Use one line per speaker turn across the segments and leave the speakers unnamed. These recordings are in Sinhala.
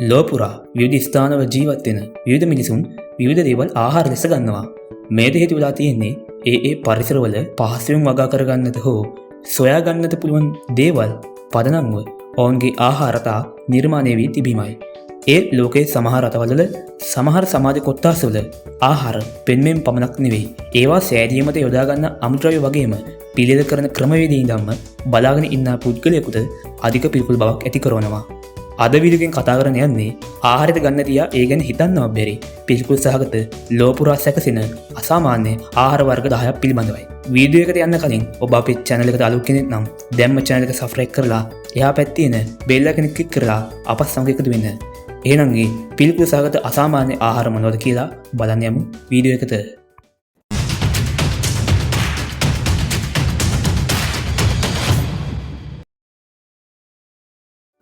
ලෝපුරා විවිධ ස්ථානවල ජීවත් වෙන විවිධ මිනිසුන් විවිධ දේවල් ආහාර ලෙස ගන්නවා. මේද හේතු වෙලා තියෙන්නේ ඒ පරිසරවල පහසුවෙන් වගා කරගන්නට හෝ සොයා ගන්නට පුළුවන් දේවල් පදනම්ව ඔවුන්ගේ ආහාරතා නිර්මාණය වී තිබීමයි. ඒ ලෝකයේ සමහර රටවල සමහර සමාජ කොට්ටාස්වල ආහාර පෙන්වීම පමණක් නෙවෙයි, ඒවා සෑදීමට යොදා ගන්න අමුද්‍රව්‍ය වගේම පිළියෙල කරන ක්‍රමවේදයේ ඉඳන්ම බලාගෙන ඉන්න පුද්ගලයෙකුට අධික පිළිකුල් බවක් ඇති කරනවා. අද වීඩියෝෙන් කතා කරන්න යන්නේ ආහාරයට ගන්න තියා ඒ ගැන හිතන්නවත් බැරි පිළිකුල් සහගත ලෝපුරා සැකසෙන අසාමාන්‍ය ආහාර වර්ග 10ක් පිළිබඳවයි. වීඩියෝ එකට යන්න කලින් ඔබ අපේ channel එකට අලුත් කෙනෙක් නම් දැන්ම channel එක subscribe කරලා එහා පැත්තේ තියෙන bell icon එක click කරලා අපත් සමග එකතු වෙන්න. එහෙනම් පිළිකුල් සහගත අසාමාන්‍ය ආහාර මොනවද කියලා බලන්න යමු වීඩියෝ එකට.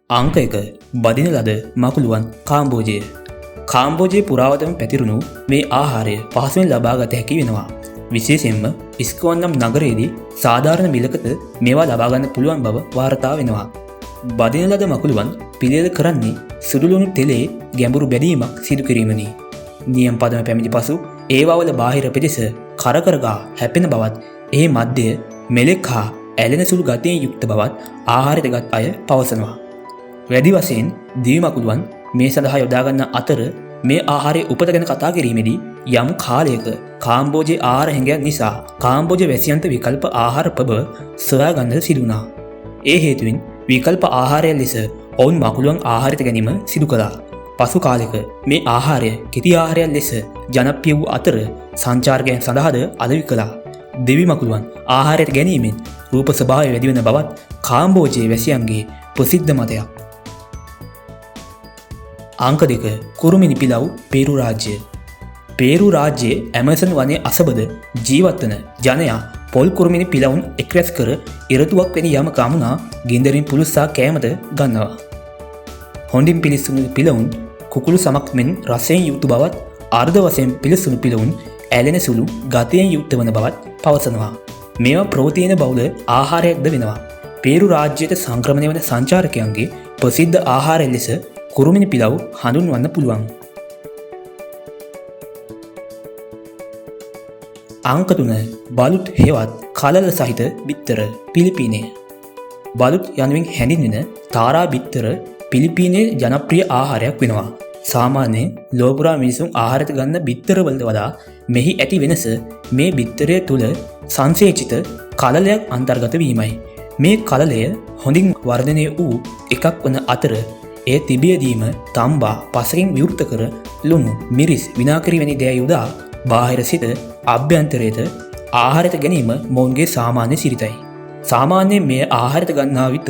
අංක 1. බදින ලද මකුළුවන් කාම්බෝජය. කාම්බෝජයේ පුරාවටම පැතිරුණු මේ ආහාරය පහසුවෙන් ලබාගත හැකි වෙනවා. විශේෂයෙන්ම ඉස්කෝන් නම් නගරයේදී සාධාරණ මිලකට මේවා ලබාගන්න පුළුවන් බව වාර්තා වෙනවා. බදින ලද මකුළුවන් පිළියෙල කරන්නේ සුදුලුණු තෙලේ ගැඹුරු බැදීමක් සිදු කිරීමනි. නියම් පදම පැමිණි පසු ඒවාවල බාහිර පෙදෙස කරකරගා හැපෙන බවත් එහි මැදය මෙලෙක් හා ඇලෙන සුළු ගතියෙන් යුක්ත බවත් ආහාරයට ගත් අය පවසනවා. වැඩි වශයෙන් දිවි මකුළුවන් මේ සඳහා යොදාගන්න අතර මේ ආහාරයේ උපත ගැන කතා කිරීමේදී යම් කාලයක කාම්බෝජයේ ආහාර හැඟයන් නිසා කාම්බෝජ වැසියන්ට විකල්ප ආහාර පබ සොයා ගන්නට සිදු වුණා. ඒ හේතුවෙන් විකල්ප ආහාරය ලෙස ඔවුන් මකුළුවන් ආහාරයට ගැනීම සිදු කළා. පසු කාලෙක මේ ආහාරය කෙටි ආහාරයක් ලෙස ජනප්‍රිය වූ අතර සංචාරකයන් සඳහාද අලෙවි කළා. දෙවි මකුළුවන් ආහාරයට ගැනීමෙන් රූප ස්වභාවය වැඩි වෙන බවත් කාම්බෝජයේ වැසියන්ගේ ප්‍රසිද්ධ මතයක්. අංක 2. කුරුමිනි පිලව් පේරු රාජ්‍ය. පේරු රාජ්‍යයේ ඇමසන් වනයේ අසබද ජීවත්වන ජනයා පොල් කුරුමිනි පිලවුන් එක්රැස් කර ඉරතුවක් වැනි යම කමුණා ගින්දරින් පුලුස්සා කෑමට ගන්නවා. හොඳින් පිලිස්සුණු පිලවුන් කුකුළු සමක් මෙන් රසයෙන් යුතු බවත් අර්ධ වශයෙන් පිලිස්සුණු පිලවුන් ඇලෙන සුළු ගතියෙන් යුක්ත වන බවත් පවසනවා. මේවා ප්‍රෝටීන බහුල ආහාරයක්ද වෙනවා. පේරු රාජ්‍යයට සංක්‍රමණය වන සංචාරකයන්ගේ ප්‍රසිද්ධ ආහාරය ලෙස කුරුමිනි පිලව් හඳුන්වන්න පුළුවන්. අංක 3. බලුත් හෙවත් කලල සහිත බිත්තර පිලිපීනය. බලුත් යනුවෙන් හැඳින්වෙන තාරා බිත්තර පිලිපීනයේ ජනප්‍රිය ආහාරයක් වෙනවා. සාමාන්‍යයෙන් ලෝපුරා මිනිසුන් ආහාරයට ගන්න බිත්තරවලට වඩා මෙහි ඇති වෙනස මේ බිත්තරය තුළ සංසේචිත කලලයක් අන්තර්ගත වීමයි. මේ කලලය හොඳින් වර්ධනය වූ එකක් වන අතර එය තිබියදීම තම්බා පසකින් විවෘත කර ලුණු මිරිස් විනාකරි වැනි දෑ යොදා බාහිර සිට අභ්‍යන්තරයට ආහාරයට ගැනීම මොවුන්ගේ සාමාන්‍ය සිරිතයි. සාමාන්‍යයෙන් මේ ආහාරයට ගන්නා විට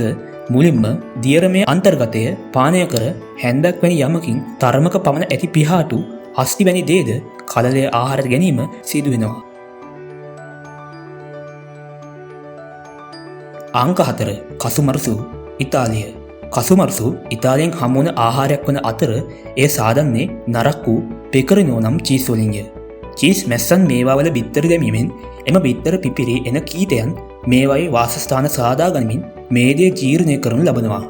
මුලින්ම දියරමේ අන්තර්ගතය පානය කර හැන්දක් වැනි යමකින් තරමක පමණ ඇති පිහාටු අස්ති වැනි දේද කලලය ආහාරයට ගැනීම සිදු වෙනවා. අංක 4. කසුමර්සු ඉතාලිය. කසුමර්සු ඉතාලියෙන් හමුවන ආහාරයක් වන අතර එය සාදන්නේ නරක් වූ පෙකරිනෝ නම් චීස් වලින්ය. චීස් මැස්සන් මේවාවල බිත්තර දැමීමෙන් එම බිත්තර පිපිරී එන කීටයන් මේවායේ වාසස්ථාන සාදා ගනිමින් මේදය ජීර්ණය කරනු ලබනවා.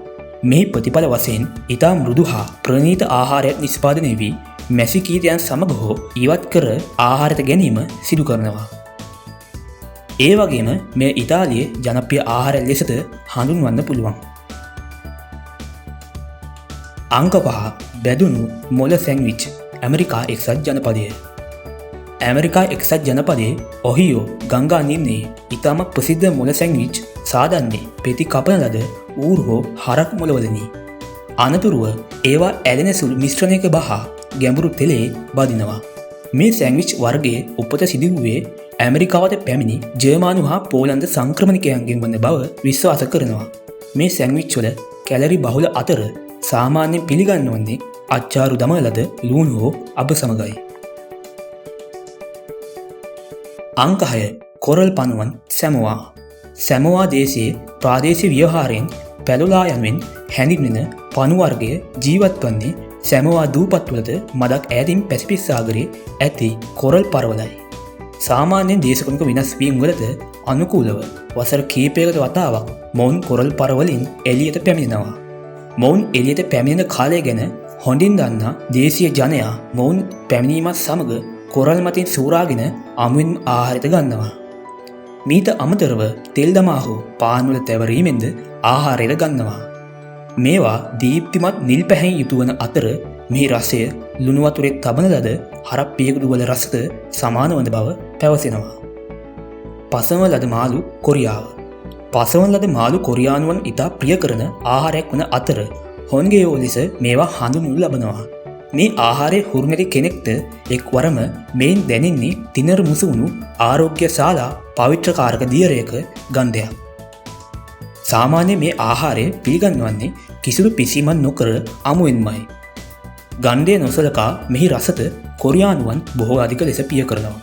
මේ ප්‍රතිඵල වශයෙන් ඉතා මෘදු හා ප්‍රණීත ආහාරයක් නිෂ්පාදනය වී මැසි කීටයන් සමග හෝ ඉවත් කර ආහාරයට ගැනීම සිදු කරනවා. ඒ වගේම මේ ඉතාලියේ ජනප්‍රිය ආහාරයක් ලෙසද හඳුන්වන්න පුළුවන්. අංක 5. බැදුණු මොල සැන්විච් ඇමරිකා එක්සත් ජනපදය. ඇමරිකා එක්සත් ජනපදයේ ඔහියෝ ගංගා නිම්නයේ ඉතාමත් ප්‍රසිද්ධ මොල සැන්විච් සාදන්නේ පෙති කපන ලද ඌරු හෝ හරක් මොලවලනි. අනතුරුව ඒවා ඇලෙන සුළු මිශ්‍රණයක බහා ගැඹුරු තෙලේ බදිනවා. මේ සැන්විච් වර්ගයේ උපත සිදුවුවේ ඇමරිකාවට පැමිණි ජර්මානු හා පෝලන්ත සංක්‍රමණිකයන්ගෙන් වන බව විශ්වාස කරනවා. මේ සැන්විච් වල කැලරි බහුල අතර සාමාන්‍යයෙන් පිළිගන්නවන්නේ අච්චාරු දමන ලද ලුණු හෝ අබ සමගයි. අංක 6. කොරල් පනුවන් සැමෝවා. සැමෝවා දේශයේ ප්‍රාදේශීය ව්‍යවහාරයෙන් පැලුලා යනුවෙන් හැඳින්වෙන පනු වර්ගය ජීවත් වන්නේ සැමෝවා දූපත්වලට මදක් ඈතින් පැසිෆික් සාගරයේ ඇති කොරල් පරවලයි. සාමාන්‍යයෙන් දේශගුණික වෙනස් වීම් වලට අනුකූලව වසර කීපයකට වතාවක් මොවුන් කොරල් පරවලින් එළියට පැමිණෙනවා. මොවුන් එළියට පැමිණෙන කාලය ගැන හොඳින් දන්නා දේශීය ජනයා මොවුන් පැමිණීමත් සමග කොරල් මතින් සූරාගෙන අමුවෙන් ආහාරයට ගන්නවා. මීට අමතරව තෙල් දමා හෝ පාන්වල තැවරීමෙන්ද ආහාරයට ගන්නවා. මේවා දීප්තිමත් නිල් පැහැයෙන් යුතු වන අතර මේ රසය ලුණු වතුරේ තබන ලද හරක් පියකුඩු වල රසට සමාන වන බව පැවසෙනවා. පසවන ලද මාළු කොරියාව. පසවන ලද මාළු කොරියානුවන් ඉතා ප්‍රිය කරන ආහාරයක් වන අතර හොන්ගෙයෝ ලෙස මේවා හඳුන්වනු ලබනවා. මේ ආහාරය හුරුනැති කෙනෙක්ට එක් වරම මෙයින් දැනෙන්නේ තිනර මුසුවුණු ආරෝග්‍ය ශාලා පවිත්‍රකාරක දියරයක ගන්ධයක්. සාමාන්‍ය මේ ආහාරය පිළිගන්වන්නේ කිසිදු පිසීමක් නොකර අමුවෙන්මයි. ගන්ධය නොසලකා මෙහි රසට කොරියානුවන් බොහෝ අධික ලෙස පිය කරනවා.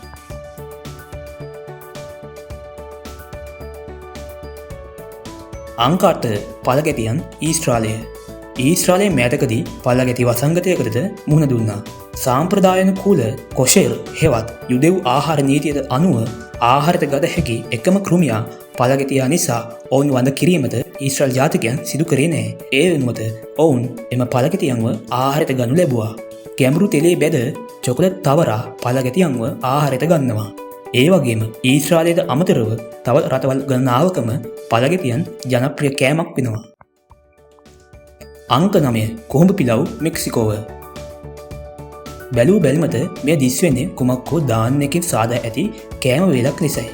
අංක 8 පළගැතියන් ඊස්ට්‍රාලය. ඊස්ට්‍රාලයේ මෑතකදී පළගැති වසංගතයකටද මුහුණ දුන්නා. සාම්ප්‍රදායනුකූල කොෂෙර් හෙවත් යුදෙව් ආහාර නීතියට අනුව ආහාරයට ගත හැකි එකම කෘමියා පළගැතියා නිසා ඔවුන් වඳ කිරීමට ඊස්ට්‍රාල් ජාතිකයන් සිදු කරේ නැහැ. ඒ වෙනුවට ඔවුන් එම පළගැතියන්ව ආහාරයට ගනු ලැබුවා. ගැඹුරු තෙලේ බැද චොකලට් තවරා පළගැතියන්ව ආහාරයට ගන්නවා. ඒ වගේම ඊස්ට්‍රාලයට අමතරව තව රටවල් ගණනාවකම පළගැතියන් ජනප්‍රිය කෑමක් වෙනවා. අංක 9 කොහොඹ පිලව් මෙක්සිකෝව. බැලූ බැල්මට මේ දිස්වෙන්නේ කුමක් හෝ දාන්නකින් සාදා ඇති කෑම වේලක් ලෙසයි.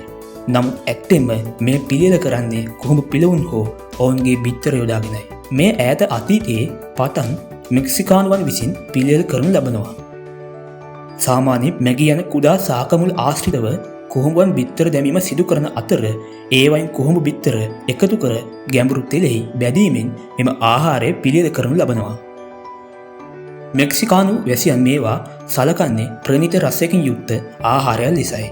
නමුත් ඇත්තෙන්ම මේ පිළියෙල කරන්නේ කොහොඹ පිලවුන් හෝ ඔවුන්ගේ බිත්තර යොදාගෙනයි. මේ ඈත අතීතයේ පටන් මෙක්සිකානුවන් විසින් පිළියෙල කරනු ලබනවා. සාමාන්‍ය මැගී යන කුඩා සාකමුල් ආශ්‍රිතව කොහොඹුවන් බිත්තර දැමීම සිදු කරන අතර ඒවයින් කොහොඹ බිත්තර එකතු කර ගැඹුරු තෙලෙහි බැදීමෙන් එම ආහාරය පිළියෙල කරනු ලබනවා. මෙක්සිකානු වැසියන් මේවා සලකන්නේ ප්‍රණීත රසයකින් යුක්ත ආහාරයක් ලෙසයි.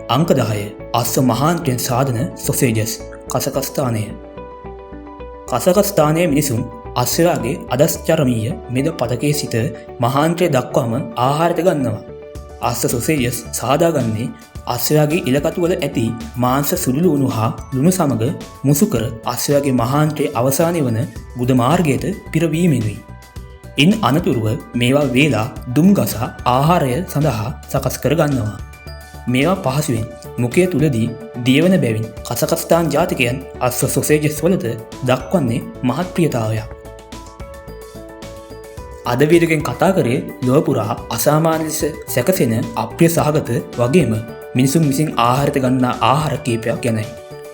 අංක 10 අස්ව මහාන්තයෙන් සාධන සොසේජස් කසකස්ථානය. කසකස්ථානයේ මිනිසුන් අස්වයාගේ අදස්චරමීය මෙද පදකේ සිට මහාන්ත්‍රය දක්වාම ආහාරයට ගන්නවා. අස්ස සොසේජස් සාදාගන්නේ අස්වයාගේ ඉලකතුවල ඇති මාංශ සුළුළු වුණු හා ලුණු සමග මුසුකර අස්වයාගේ මහාන්ත්‍රයේ අවසානය වන ගුද මාර්ගයට පිරවීමෙනුයි. ඉන් අනතුරුව මේවා වේලා දුම් ගසා ආහාරය සඳහා සකස් කර ගන්නවා. මේවා පහසුවෙන් මුඛය තුලදී දියවන බැවින් කසකස්ථාන් ජාතිකයන් අස්ව සොසේජස් වලට දක්වන්නේ මහත් ප්‍රියතාවයක්. අද වීඩියෝගෙන් කතා කරේ ලොව පුරා අසාමාන්‍ය ලෙස සැකසෙන අප්‍රිය සහගත වගේම මිනිසුන් විසින් ආහාරයට ගන්නා ආහාර කීපයක් ගැනයි.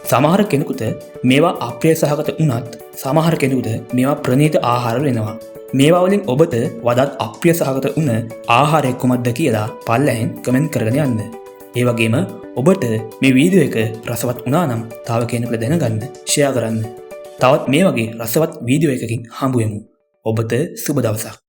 සමහර කෙනෙකුට මේවා අප්‍රිය සහගත වුණත් සමහර කෙනෙකුට මේවා ප්‍රණීත ආහාර වෙනවා. මේවා වලින් ඔබට වඩාත් අප්‍රිය සහගත වුණ ආහාරය කුමක්ද කියලා පල්ලෙහෙන් කමෙන්ට් කරගෙන යන්න. ඒ වගේම ඔබට මේ වීඩියෝ එක රසවත් වුණා නම් තව කෙනෙකුට දැනගන්න ෂෙයා කරන්න. තවත් මේ වගේ රසවත් වීඩියෝ එකකින් හම්බ වෙමු. ඔබට සුබ දවසක්.